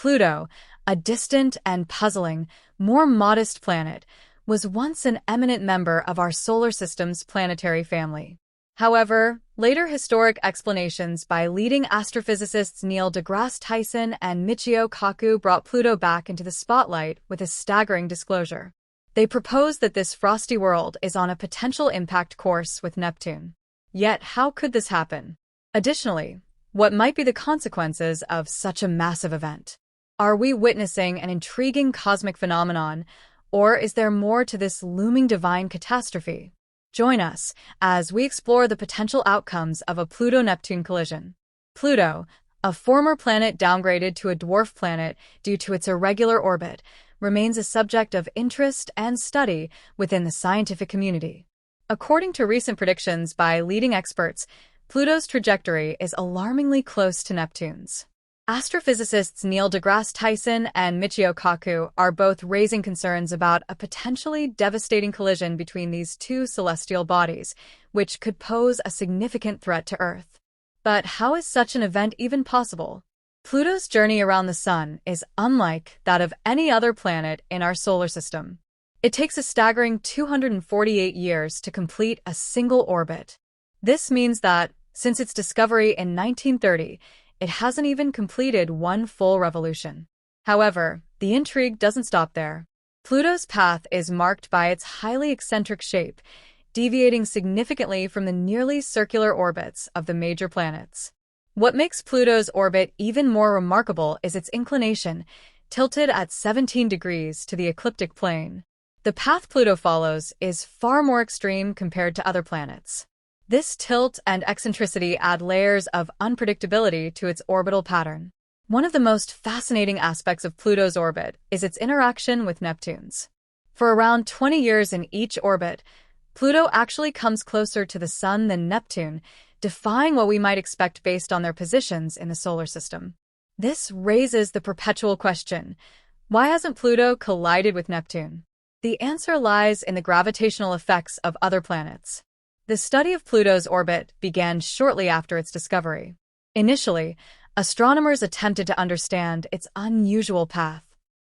Pluto, a distant and puzzling, more modest planet, was once an eminent member of our solar system's planetary family. However, later historic explanations by leading astrophysicists Neil deGrasse Tyson and Michio Kaku brought Pluto back into the spotlight with a staggering disclosure. They propose that this frosty world is on a potential impact course with Neptune. Yet, how could this happen? Additionally, what might be the consequences of such a massive event? Are we witnessing an intriguing cosmic phenomenon, or is there more to this looming divine catastrophe? Join us as we explore the potential outcomes of a Pluto-Neptune collision. Pluto, a former planet downgraded to a dwarf planet due to its irregular orbit, remains a subject of interest and study within the scientific community. According to recent predictions by leading experts, Pluto's trajectory is alarmingly close to Neptune's. Astrophysicists Neil deGrasse Tyson and Michio Kaku are both raising concerns about a potentially devastating collision between these two celestial bodies, which could pose a significant threat to Earth. But how is such an event even possible? Pluto's journey around the Sun is unlike that of any other planet in our solar system. It takes a staggering 248 years to complete a single orbit. This means that, since its discovery in 1930, it hasn't even completed one full revolution. However, the intrigue doesn't stop there. Pluto's path is marked by its highly eccentric shape, deviating significantly from the nearly circular orbits of the major planets. What makes Pluto's orbit even more remarkable is its inclination, tilted at 17 degrees to the ecliptic plane. The path Pluto follows is far more extreme compared to other planets. This tilt and eccentricity add layers of unpredictability to its orbital pattern. One of the most fascinating aspects of Pluto's orbit is its interaction with Neptune's. For around 20 years in each orbit, Pluto actually comes closer to the Sun than Neptune, defying what we might expect based on their positions in the solar system. This raises the perpetual question, why hasn't Pluto collided with Neptune? The answer lies in the gravitational effects of other planets. The study of Pluto's orbit began shortly after its discovery. Initially, astronomers attempted to understand its unusual path.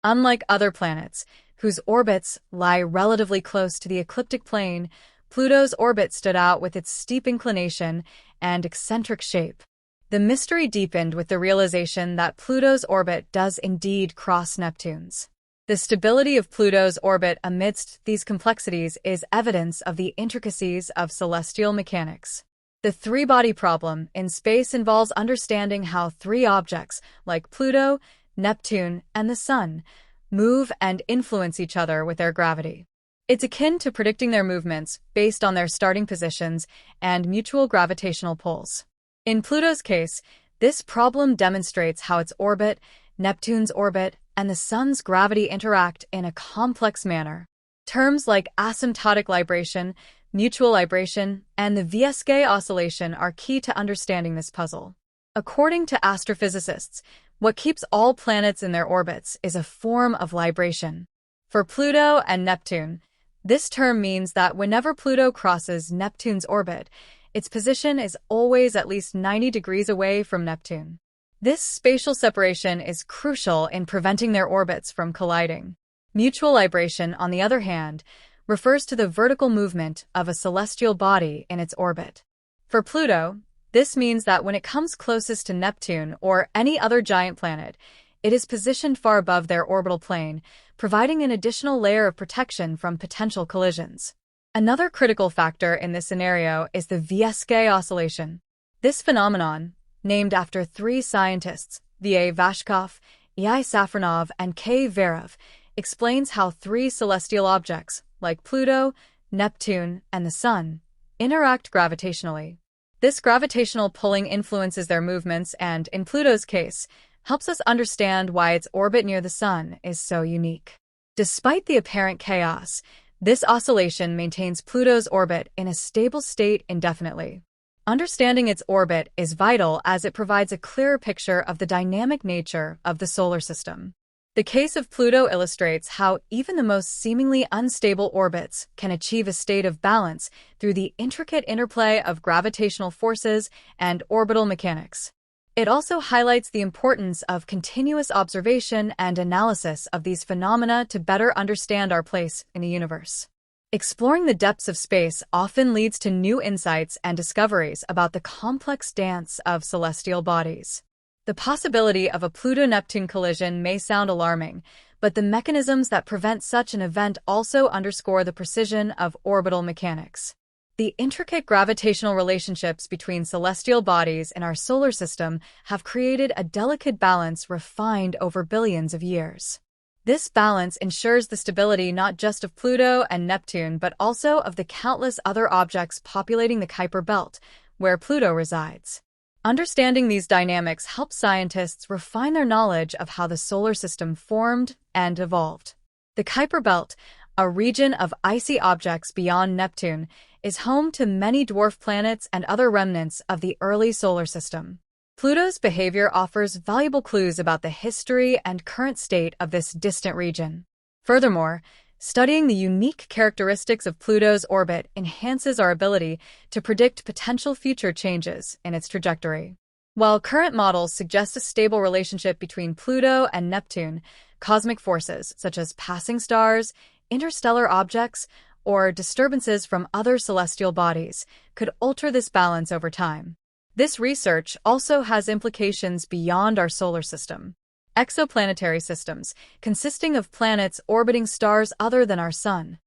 Unlike other planets, whose orbits lie relatively close to the ecliptic plane, Pluto's orbit stood out with its steep inclination and eccentric shape. The mystery deepened with the realization that Pluto's orbit does indeed cross Neptune's. The stability of Pluto's orbit amidst these complexities is evidence of the intricacies of celestial mechanics. The three-body problem in space involves understanding how three objects, like Pluto, Neptune, and the Sun, move and influence each other with their gravity. It's akin to predicting their movements based on their starting positions and mutual gravitational pulls. In Pluto's case, this problem demonstrates how its orbit, Neptune's orbit, and the Sun's gravity interact in a complex manner. Terms like asymptotic libration, mutual libration, and the VSK oscillation are key to understanding this puzzle. According to astrophysicists, what keeps all planets in their orbits is a form of libration. For Pluto and Neptune, this term means that whenever Pluto crosses Neptune's orbit, its position is always at least 90 degrees away from Neptune. This spatial separation is crucial in preventing their orbits from colliding. Mutual libration, on the other hand, refers to the vertical movement of a celestial body in its orbit. For Pluto, this means that when it comes closest to Neptune or any other giant planet, it is positioned far above their orbital plane, providing an additional layer of protection from potential collisions. Another critical factor in this scenario is the VSK oscillation. This phenomenon, named after three scientists, V.A. Vashkov, E.I. Safronov, and K. Verev, explains how three celestial objects, like Pluto, Neptune, and the Sun, interact gravitationally. This gravitational pulling influences their movements and, in Pluto's case, helps us understand why its orbit near the Sun is so unique. Despite the apparent chaos, this oscillation maintains Pluto's orbit in a stable state indefinitely. Understanding its orbit is vital as it provides a clearer picture of the dynamic nature of the solar system. The case of Pluto illustrates how even the most seemingly unstable orbits can achieve a state of balance through the intricate interplay of gravitational forces and orbital mechanics. It also highlights the importance of continuous observation and analysis of these phenomena to better understand our place in the universe. Exploring the depths of space often leads to new insights and discoveries about the complex dance of celestial bodies. The possibility of a Pluto-Neptune collision may sound alarming, but the mechanisms that prevent such an event also underscore the precision of orbital mechanics. The intricate gravitational relationships between celestial bodies in our solar system have created a delicate balance refined over billions of years. This balance ensures the stability not just of Pluto and Neptune, but also of the countless other objects populating the Kuiper Belt, where Pluto resides. Understanding these dynamics helps scientists refine their knowledge of how the solar system formed and evolved. The Kuiper Belt, a region of icy objects beyond Neptune, is home to many dwarf planets and other remnants of the early solar system. Pluto's behavior offers valuable clues about the history and current state of this distant region. Furthermore, studying the unique characteristics of Pluto's orbit enhances our ability to predict potential future changes in its trajectory. While current models suggest a stable relationship between Pluto and Neptune, cosmic forces such as passing stars, interstellar objects, or disturbances from other celestial bodies could alter this balance over time. This research also has implications beyond our solar system. Exoplanetary systems, consisting of planets orbiting stars other than our Sun.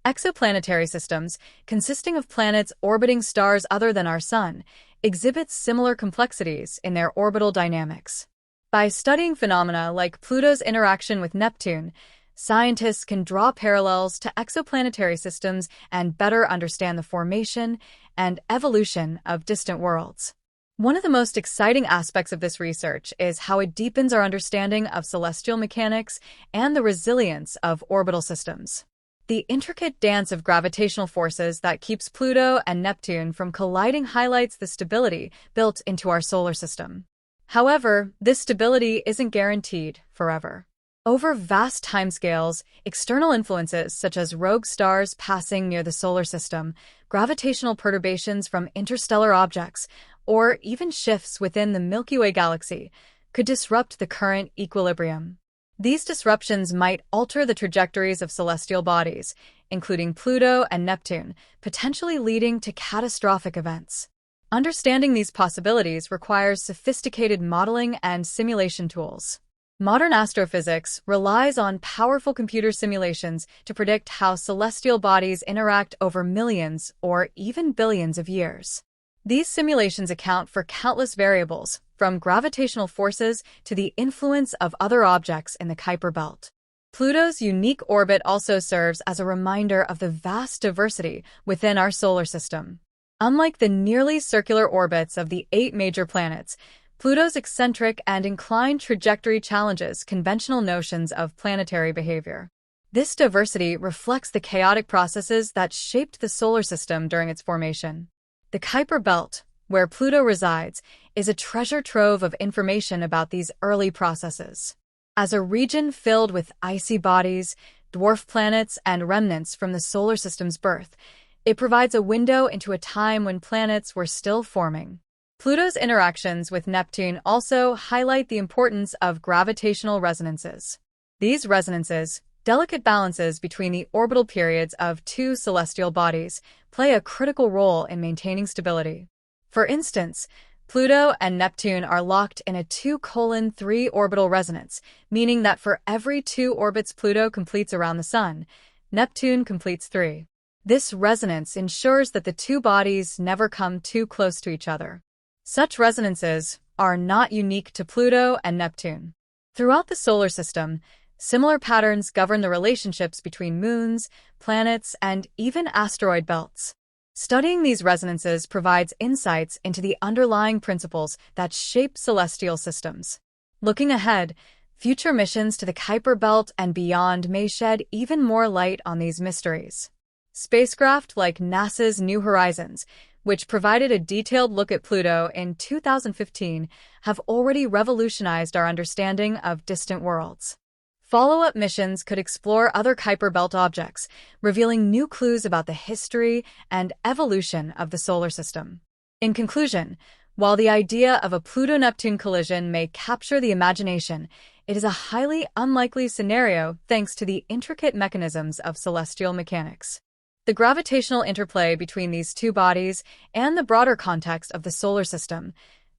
Exoplanetary systems, consisting of planets orbiting stars other than our Sun, exhibit similar complexities in their orbital dynamics. By studying phenomena like Pluto's interaction with Neptune, scientists can draw parallels to exoplanetary systems and better understand the formation and evolution of distant worlds. One of the most exciting aspects of this research is how it deepens our understanding of celestial mechanics and the resilience of orbital systems. The intricate dance of gravitational forces that keeps Pluto and Neptune from colliding highlights the stability built into our solar system. However, this stability isn't guaranteed forever. Over vast timescales, external influences such as rogue stars passing near the solar system, gravitational perturbations from interstellar objects, or even shifts within the Milky Way galaxy could disrupt the current equilibrium. These disruptions might alter the trajectories of celestial bodies, including Pluto and Neptune, potentially leading to catastrophic events. Understanding these possibilities requires sophisticated modeling and simulation tools. Modern astrophysics relies on powerful computer simulations to predict how celestial bodies interact over millions or even billions of years. These simulations account for countless variables, from gravitational forces to the influence of other objects in the Kuiper Belt. Pluto's unique orbit also serves as a reminder of the vast diversity within our solar system. Unlike the nearly circular orbits of the 8 major planets, Pluto's eccentric and inclined trajectory challenges conventional notions of planetary behavior. This diversity reflects the chaotic processes that shaped the solar system during its formation. The Kuiper Belt, where Pluto resides, is a treasure trove of information about these early processes. As a region filled with icy bodies, dwarf planets, and remnants from the solar system's birth, it provides a window into a time when planets were still forming. Pluto's interactions with Neptune also highlight the importance of gravitational resonances. These resonances, delicate balances between the orbital periods of 2 celestial bodies, play a critical role in maintaining stability. For instance, Pluto and Neptune are locked in a 2:3 orbital resonance, meaning that for every 2 orbits Pluto completes around the Sun, Neptune completes 3. This resonance ensures that the 2 bodies never come too close to each other. Such resonances are not unique to Pluto and Neptune. Throughout the solar system, similar patterns govern the relationships between moons, planets, and even asteroid belts. Studying these resonances provides insights into the underlying principles that shape celestial systems. Looking ahead, future missions to the Kuiper Belt and beyond may shed even more light on these mysteries. Spacecraft like NASA's New Horizons, which provided a detailed look at Pluto in 2015, have already revolutionized our understanding of distant worlds. Follow-up missions could explore other Kuiper Belt objects, revealing new clues about the history and evolution of the solar system. In conclusion, While the idea of a Pluto-Neptune collision may capture the imagination, it is a highly unlikely scenario thanks to the intricate mechanisms of celestial mechanics. The gravitational interplay between these two bodies and the broader context of the solar system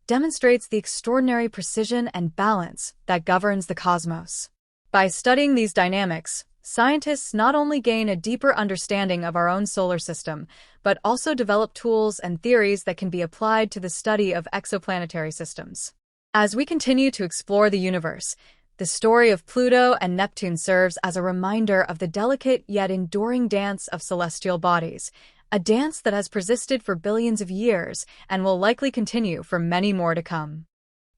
demonstrates the extraordinary precision and balance that governs the cosmos. By studying these dynamics, scientists not only gain a deeper understanding of our own solar system, but also develop tools and theories that can be applied to the study of exoplanetary systems. As we continue to explore the universe, the story of Pluto and Neptune serves as a reminder of the delicate yet enduring dance of celestial bodies, a dance that has persisted for billions of years and will likely continue for many more to come.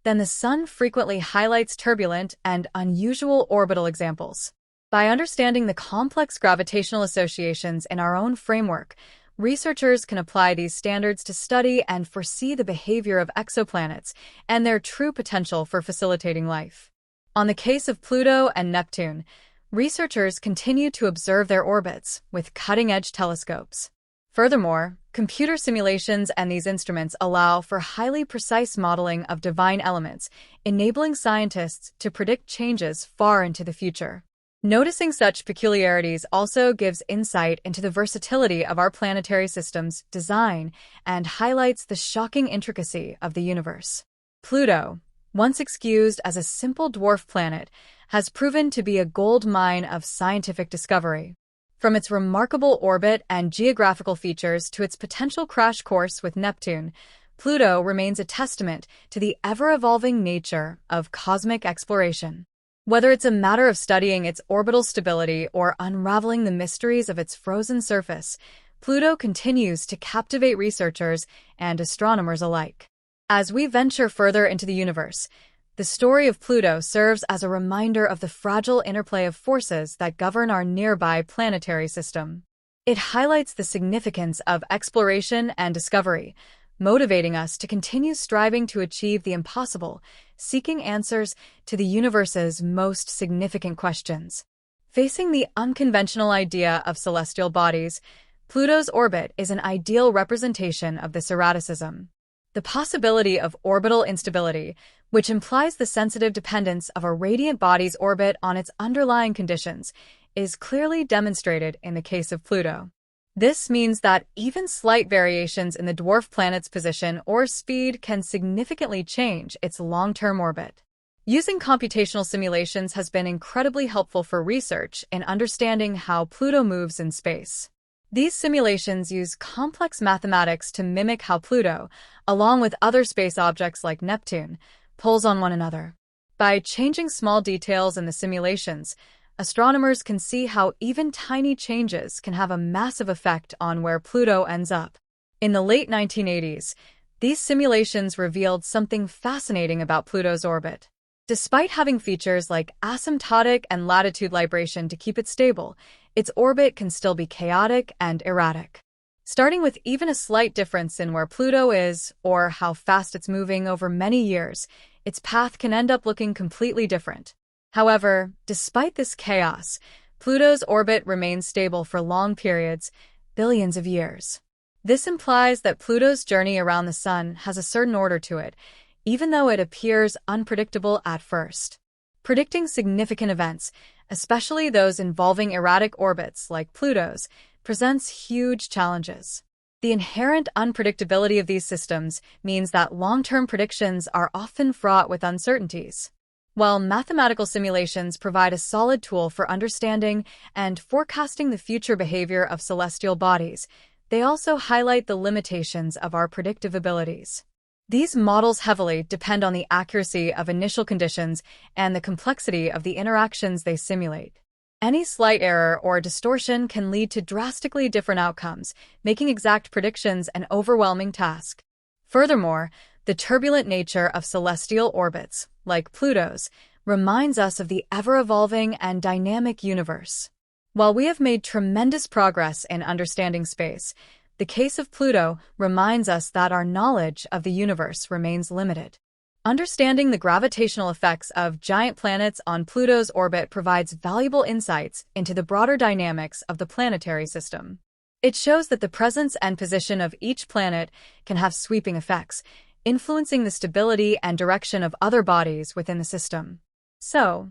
Then the Sun frequently highlights turbulent and unusual orbital examples. By understanding the complex gravitational associations in our own framework, researchers can apply these standards to study and foresee the behavior of exoplanets and their true potential for facilitating life. On the case of Pluto and Neptune, researchers continue to observe their orbits with cutting-edge telescopes. Furthermore, computer simulations and these instruments allow for highly precise modeling of divine elements, enabling scientists to predict changes far into the future. Noticing such peculiarities also gives insight into the versatility of our planetary system's design and highlights the shocking intricacy of the universe. Pluto, once excused as a simple dwarf planet, has proven to be a gold mine of scientific discovery. From its remarkable orbit and geographical features to its potential crash course with Neptune, Pluto remains a testament to the ever-evolving nature of cosmic exploration. Whether it's a matter of studying its orbital stability or unraveling the mysteries of its frozen surface, Pluto continues to captivate researchers and astronomers alike. As we venture further into the universe, the story of Pluto serves as a reminder of the fragile interplay of forces that govern our nearby planetary system. It highlights the significance of exploration and discovery, motivating us to continue striving to achieve the impossible, seeking answers to the universe's most significant questions. Facing the unconventional idea of celestial bodies, Pluto's orbit is an ideal representation of this erraticism. The possibility of orbital instability, which implies the sensitive dependence of a radiant body's orbit on its underlying conditions, is clearly demonstrated in the case of Pluto. This means that even slight variations in the dwarf planet's position or speed can significantly change its long-term orbit. Using computational simulations has been incredibly helpful for research in understanding how Pluto moves in space. These simulations use complex mathematics to mimic how Pluto, along with other space objects like Neptune, pulls on one another. By changing small details in the simulations, astronomers can see how even tiny changes can have a massive effect on where Pluto ends up. In the late 1980s, these simulations revealed something fascinating about Pluto's orbit. Despite having features like asymptotic and latitude libration to keep it stable, its orbit can still be chaotic and erratic. Starting with even a slight difference in where Pluto is or how fast it's moving over many years, its path can end up looking completely different. However, despite this chaos, Pluto's orbit remains stable for long periods, billions of years. This implies that Pluto's journey around the Sun has a certain order to it, even though it appears unpredictable at first. Predicting significant events, especially those involving erratic orbits like Pluto's, presents huge challenges. The inherent unpredictability of these systems means that long-term predictions are often fraught with uncertainties. While mathematical simulations provide a solid tool for understanding and forecasting the future behavior of celestial bodies, they also highlight the limitations of our predictive abilities. These models heavily depend on the accuracy of initial conditions and the complexity of the interactions they simulate. Any slight error or distortion can lead to drastically different outcomes, making exact predictions an overwhelming task. Furthermore, the turbulent nature of celestial orbits, like Pluto's, reminds us of the ever-evolving and dynamic universe. While we have made tremendous progress in understanding space, the case of Pluto reminds us that our knowledge of the universe remains limited. Understanding the gravitational effects of giant planets on Pluto's orbit provides valuable insights into the broader dynamics of the planetary system. It shows that the presence and position of each planet can have sweeping effects, influencing the stability and direction of other bodies within the system. So,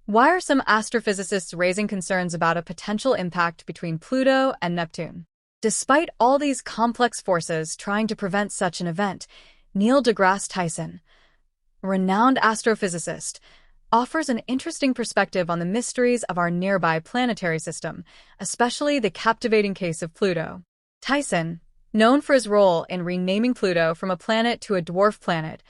why are some astrophysicists raising concerns about a potential impact between Pluto and Neptune? Despite all these complex forces trying to prevent such an event, Neil deGrasse Tyson, a renowned astrophysicist, offers an interesting perspective on the mysteries of our nearby planetary system, especially the captivating case of Pluto. Tyson, known for his role in renaming Pluto from a planet to a dwarf planet,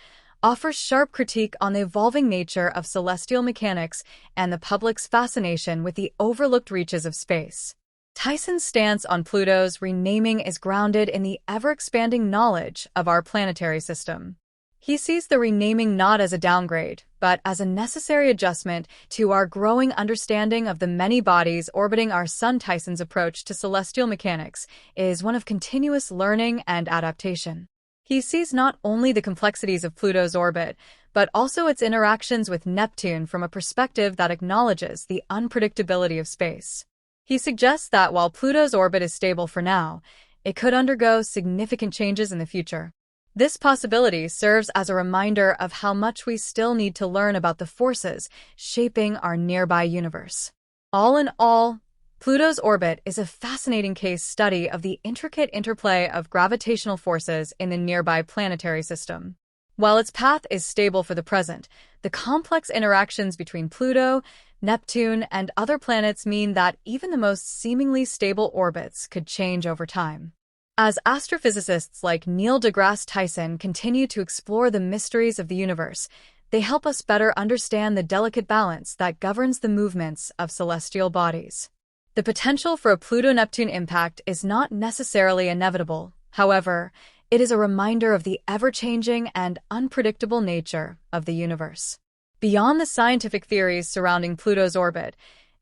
offers sharp critique on the evolving nature of celestial mechanics and the public's fascination with the overlooked reaches of space. Tyson's stance on Pluto's renaming is grounded in the ever-expanding knowledge of our planetary system. He sees the renaming not as a downgrade, but as a necessary adjustment to our growing understanding of the many bodies orbiting our Sun. Tyson's approach to celestial mechanics is one of continuous learning and adaptation. He sees not only the complexities of Pluto's orbit, but also its interactions with Neptune from a perspective that acknowledges the unpredictability of space. He suggests that while Pluto's orbit is stable for now, it could undergo significant changes in the future. This possibility serves as a reminder of how much we still need to learn about the forces shaping our nearby universe. All in all, Pluto's orbit is a fascinating case study of the intricate interplay of gravitational forces in the nearby planetary system. While its path is stable for the present, the complex interactions between Pluto, Neptune, and other planets mean that even the most seemingly stable orbits could change over time. As astrophysicists like Neil deGrasse Tyson continue to explore the mysteries of the universe, they help us better understand the delicate balance that governs the movements of celestial bodies. The potential for a Pluto-Neptune impact is not necessarily inevitable. However, it is a reminder of the ever-changing and unpredictable nature of the universe. Beyond the scientific theories surrounding Pluto's orbit,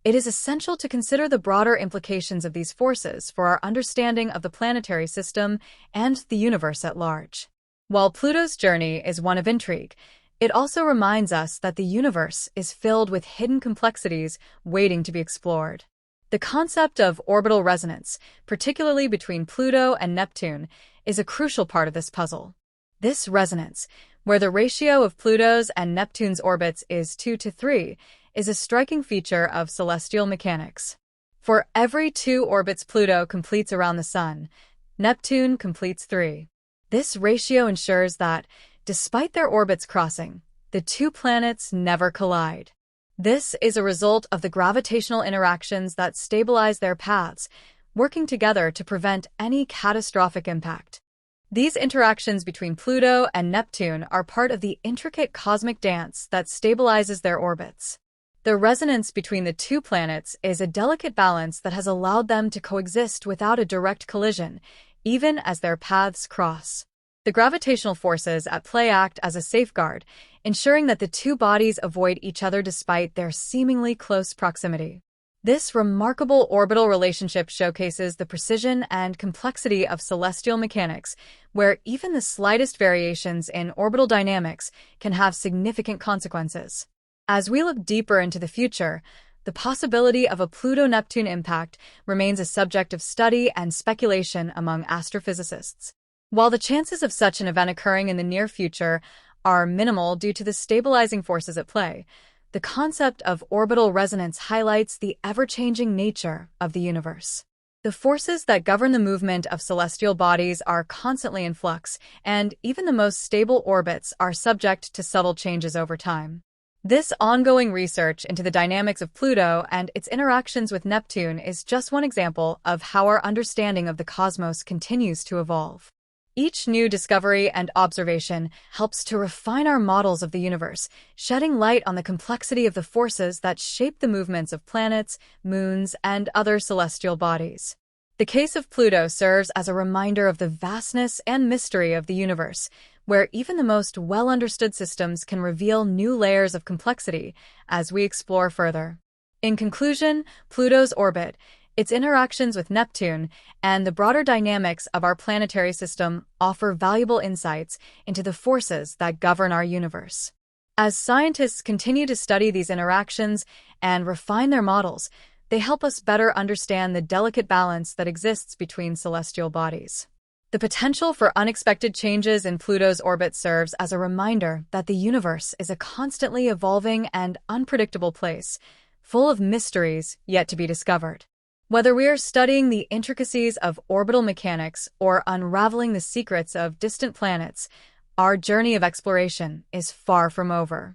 it is essential to consider the broader implications of these forces for our understanding of the planetary system and the universe at large. While Pluto's journey is one of intrigue, it also reminds us that the universe is filled with hidden complexities waiting to be explored. The concept of orbital resonance, particularly between Pluto and Neptune, is a crucial part of this puzzle. This resonance, where the ratio of Pluto's and Neptune's orbits is 2:3, is a striking feature of celestial mechanics. For every 2 orbits Pluto completes around the Sun, Neptune completes 3. This ratio ensures that, despite their orbits crossing, the 2 planets never collide. This is a result of the gravitational interactions that stabilize their paths, working together to prevent any catastrophic impact. These interactions between Pluto and Neptune are part of the intricate cosmic dance that stabilizes their orbits. The resonance between the 2 planets is a delicate balance that has allowed them to coexist without a direct collision, even as their paths cross. The gravitational forces at play act as a safeguard, ensuring that the 2 bodies avoid each other despite their seemingly close proximity. This remarkable orbital relationship showcases the precision and complexity of celestial mechanics, where even the slightest variations in orbital dynamics can have significant consequences. As we look deeper into the future, the possibility of a Pluto-Neptune impact remains a subject of study and speculation among astrophysicists. While the chances of such an event occurring in the near future are minimal due to the stabilizing forces at play, the concept of orbital resonance highlights the ever-changing nature of the universe. The forces that govern the movement of celestial bodies are constantly in flux, and even the most stable orbits are subject to subtle changes over time. This ongoing research into the dynamics of Pluto and its interactions with Neptune is just one example of how our understanding of the cosmos continues to evolve. Each new discovery and observation helps to refine our models of the universe, shedding light on the complexity of the forces that shape the movements of planets, moons, and other celestial bodies. The case of Pluto serves as a reminder of the vastness and mystery of the universe, where even the most well-understood systems can reveal new layers of complexity as we explore further. In conclusion, Pluto's orbit, its interactions with Neptune, and the broader dynamics of our planetary system offer valuable insights into the forces that govern our universe. As scientists continue to study these interactions and refine their models, they help us better understand the delicate balance that exists between celestial bodies. The potential for unexpected changes in Pluto's orbit serves as a reminder that the universe is a constantly evolving and unpredictable place, full of mysteries yet to be discovered. Whether we are studying the intricacies of orbital mechanics or unraveling the secrets of distant planets, our journey of exploration is far from over.